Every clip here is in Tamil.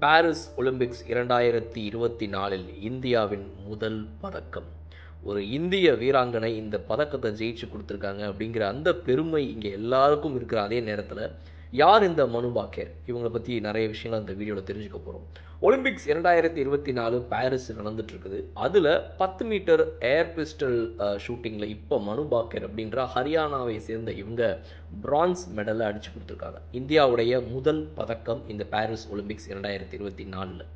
பாரிஸ் ஒலிம்பிக்ஸ் 2024 இந்தியாவின் முதல் பதக்கம். ஒரு இந்திய வீராங்கனை இந்த பதக்கத்தை ஜெயிச்சு கொடுத்துருக்காங்க அப்படிங்கிற அந்த பெருமை இங்கே எல்லாருக்கும் இருக்கிற அதே நேரத்தில் யார் இந்த மனு பாக்கர், இவங்களை பற்றி நிறைய விஷயங்கள் இந்த வீடியோவில் தெரிஞ்சுக்க போகிறோம். ஒலிம்பிக்ஸ் 2024 பாரிஸ் நடந்துட்டு இருக்குது. அதில் 10 மீட்டர் ஏர் பிஸ்டல் ஷூட்டிங்கில் இப்போ மனு பாக்கர் அப்படின்ற ஹரியானாவை சேர்ந்த இவங்க பிரான்ஸ் மெடலை அடிச்சு கொடுத்துருக்காங்க. இந்தியாவுடைய முதல் பதக்கம் இந்த பாரிஸ் ஒலிம்பிக்ஸ் 2024.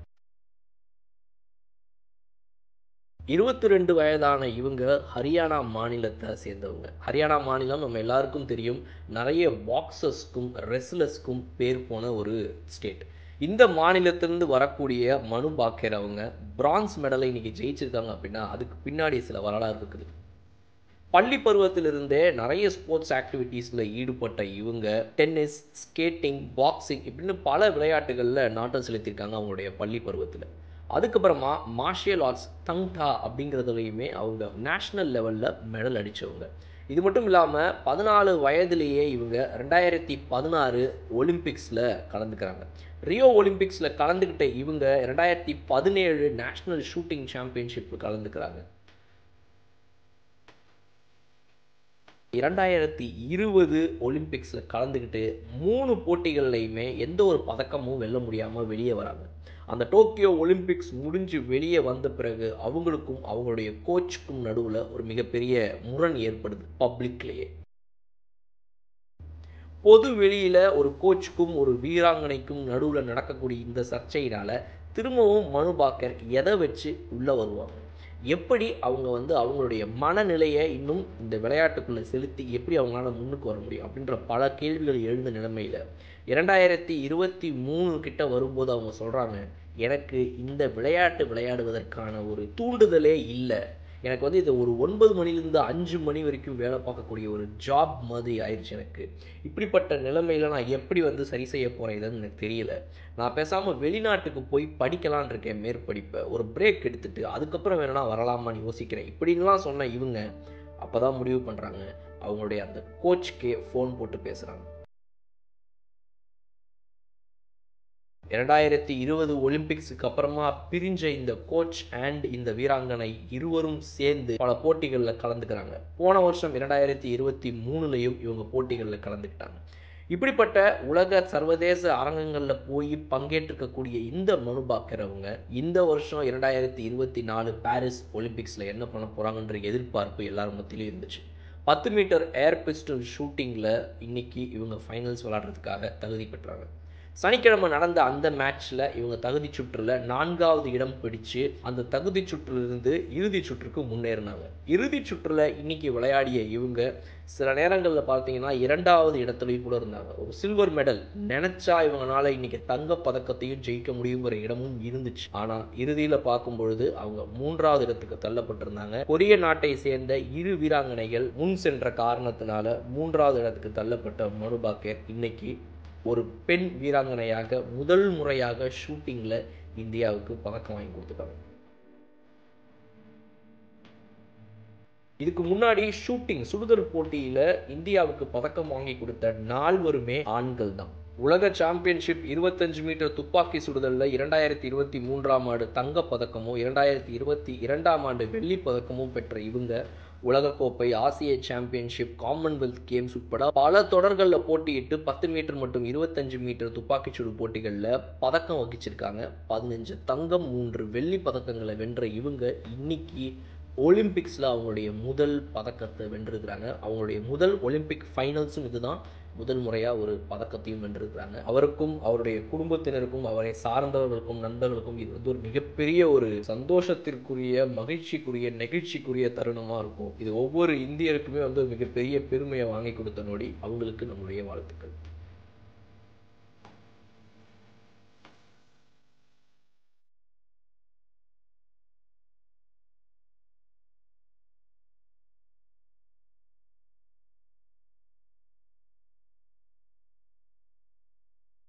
22 வயதான இவங்க ஹரியானா மாநிலத்தை சேர்ந்தவங்க. ஹரியானா மாநிலம் நம்ம எல்லாருக்கும் தெரியும், நிறைய பாக்ஸர்ஸ்க்கும் ரெஸ்லர்ஸ்க்கும் பேர் போன ஒரு ஸ்டேட். இந்த மாநிலத்திலிருந்து வரக்கூடிய மனு பாக்கர் அவங்க பிரான்ஸ் மெடலை இன்னைக்கு ஜெயிச்சிருக்காங்க அப்படின்னா அதுக்கு பின்னாடி சில வரலாறு இருக்குது. பள்ளி பருவத்திலிருந்தே நிறைய ஸ்போர்ட்ஸ் ஆக்டிவிட்டீஸில் ஈடுபட்ட இவங்க டென்னிஸ், ஸ்கேட்டிங், பாக்ஸிங் இப்படின்னு பல விளையாட்டுகளில் நாட்டம் செலுத்தியிருக்காங்க அவங்களுடைய பள்ளி பருவத்தில். அதுக்கப்புறமா மார்ஷியல் ஆர்ட்ஸ் தங்டா அப்படிங்கிறதுலையுமே அவங்க நேஷ்னல் லெவலில் மெடல் அடித்தவங்க. இது மட்டும் இல்லாமல் 14 வயதிலேயே இவங்க 2016 ஒலிம்பிக்ஸில் கலந்துக்கிறாங்க. ரியோ ஒலிம்பிக்ஸில் கலந்துக்கிட்ட இவங்க 2017 நேஷ்னல் ஷூட்டிங் சாம்பியன்ஷிப்பில் கலந்துக்கிறாங்க. 2020 ஒலிம்பிக்ஸில் கலந்துக்கிட்டு 3 போட்டிகள்லையுமே எந்த ஒரு பதக்கமும் வெல்ல முடியாமல் வெளியே வராங்க. அந்த டோக்கியோ ஒலிம்பிக்ஸ் முடிஞ்சு வெளியே வந்த பிறகு அவங்களுக்கும் அவங்களுடைய கோச்சுக்கும் நடுவில் ஒரு மிகப்பெரிய முரண் ஏற்படுது. பப்ளிக்லேயே பொது வெளியில் ஒரு கோச்சுக்கும் ஒரு வீராங்கனைக்கும் நடுவில் நடக்கக்கூடிய இந்த சர்ச்சையினால் திரும்பவும் மனு பாக்கர் எதை வச்சு உள்ளே வருவாங்க, எப்படி அவங்க அவங்களுடைய மனநிலையை இன்னும் இந்த விளையாட்டுக்குள்ளே செலுத்தி எப்படி அவங்களால முன்னுக்கு வர முடியும் அப்படின்ற பல கேள்விகள் எழுந்த நிலைமையில் 2023 கிட்ட வரும்போது அவங்க சொல்கிறாங்க, எனக்கு இந்த விளையாட்டு விளையாடுவதற்கான ஒரு தூண்டுதலே இல்லை. எனக்கு இது ஒரு 9 மணிலேருந்து 5 மணி வரைக்கும் வேலை பார்க்கக்கூடிய ஒரு ஜாப் மாதிரி ஆயிடுச்சு. எனக்கு இப்படிப்பட்ட நிலைமையில் நான் எப்படி சரி செய்ய போகிறேன் இதுன்னு எனக்கு தெரியல. நான் பேசாமல் வெளிநாட்டுக்கு போய் படிக்கலான் இருக்கேன், மேற்படிப்பை ஒரு பிரேக் எடுத்துகிட்டு அதுக்கப்புறம் வேணும்னா வரலாமான்னு யோசிக்கிறேன் இப்படின்லாம் சொன்ன இவங்க அப்போ தான் முடிவு பண்ணுறாங்க. அவங்களுடைய அந்த கோச்சுக்கே ஃபோன் போட்டு பேசுகிறாங்க. 2020 ஒலிம்பிக்ஸுக்கு அப்புறமா பிரிஞ்ச இந்த கோச் அண்ட் இந்த வீராங்கனை இருவரும் சேர்ந்து பல போட்டிகளில் கலந்துக்கிறாங்க. போன வருஷம் 2023லையும் இவங்க போட்டிகளில் கலந்துக்கிட்டாங்க. இப்படிப்பட்ட உலக சர்வதேச அரங்கங்களில் போய் பங்கேற்றிருக்கக்கூடிய இந்த மனு பாக்கர் அவங்க இந்த வருஷம் 2024 பாரிஸ் ஒலிம்பிக்ஸில் என்ன பண்ண போகிறாங்கன்ற எதிர்பார்ப்பு எல்லாரும் மத்தியிலும் இருந்துச்சு. 10 மீட்டர் ஏர் பிஸ்டல் ஷூட்டிங்கில் இன்னைக்கு இவங்க ஃபைனல்ஸ் விளையாடுறதுக்காக தகுதி பெற்றாங்க. சனிக்கிழமை நடந்த அந்த மேட்ச்சில் இவங்க தகுதி சுற்றில் 4வது இடம் பிடிச்சு அந்த தகுதி சுற்றிலிருந்து இறுதி சுற்றுக்கு முன்னேறினாங்க. இறுதி சுற்றில் இன்னைக்கு விளையாடிய இவங்க சில நேரங்களில் பார்த்தீங்கன்னா 2வது இடத்துலையும் கூட இருந்தாங்க. ஒரு சில்வர் மெடல் நினச்சா இவங்களால இன்னைக்கு தங்க பதக்கத்தையும் ஜெயிக்க முடியுங்கிற இடமும் இருந்துச்சு. ஆனால் இறுதியில் பார்க்கும்பொழுது அவங்க 3வது இடத்துக்கு தள்ளப்பட்டிருந்தாங்க. கொரிய நாட்டை சேர்ந்த இரு வீராங்கனைகள் முன் சென்ற காரணத்தினால 3வது இடத்துக்கு தள்ளப்பட்ட மனு பாக்கர் இன்னைக்கு ஒரு பெண் வீராங்கனையாக முதல் முறையாக ஷூட்டிங்கில் இந்தியாவுக்கு பதக்கம் வாங்கி கொடுத்துட்டாங்க. இதுக்கு முன்னாடி சுடுதல் போட்டியில் இந்தியாவுக்கு பதக்கம் வாங்கி கொடுத்த 4 ஆண்கள் தான். உலக சாம்பியன்ஷிப் 25 மீட்டர் துப்பாக்கி சுடுதலில் 2023ஆம் ஆண்டு தங்கப் பதக்கமும் 2022ஆம் ஆண்டு வெள்ளி பதக்கமும் பெற்ற இவங்க உலகக்கோப்பை, ஆசிய சாம்பியன்ஷிப், காமன்வெல்த் கேம்ஸ் உட்பட பல தொடர்களில் போட்டியிட்டு 10 மீட்டர் மற்றும் 25 மீட்டர் துப்பாக்கி சுடு போட்டிகளில் பதக்கம் வகிச்சிருக்காங்க. 15 தங்கம், 3 வெள்ளி பதக்கங்களை வென்ற இவங்க இன்னைக்கு ஒலிம்பிக்ஸில் அவங்களுடைய முதல் பதக்கத்தை வென்றிருக்கிறாங்க. அவங்களுடைய முதல் ஒலிம்பிக் ஃபைனல்ஸும் இதுதான். முதல் முறையாக ஒரு பதக்கத்தையும் வென்றிருக்கிறாங்க. அவருக்கும் அவருடைய குடும்பத்தினருக்கும் அவரை சார்ந்தவர்களுக்கும் நண்பர்களுக்கும் இது ஒரு மிகப்பெரிய ஒரு சந்தோஷத்திற்குரிய, மகிழ்ச்சிக்குரிய, நெகிழ்ச்சிக்குரிய தருணமாக இருக்கும். இது ஒவ்வொரு இந்தியருக்குமே மிகப்பெரிய பெருமையை வாங்கி கொடுத்த நொடி. அவங்களுக்கு நம்முடைய வாழ்த்துக்கள்.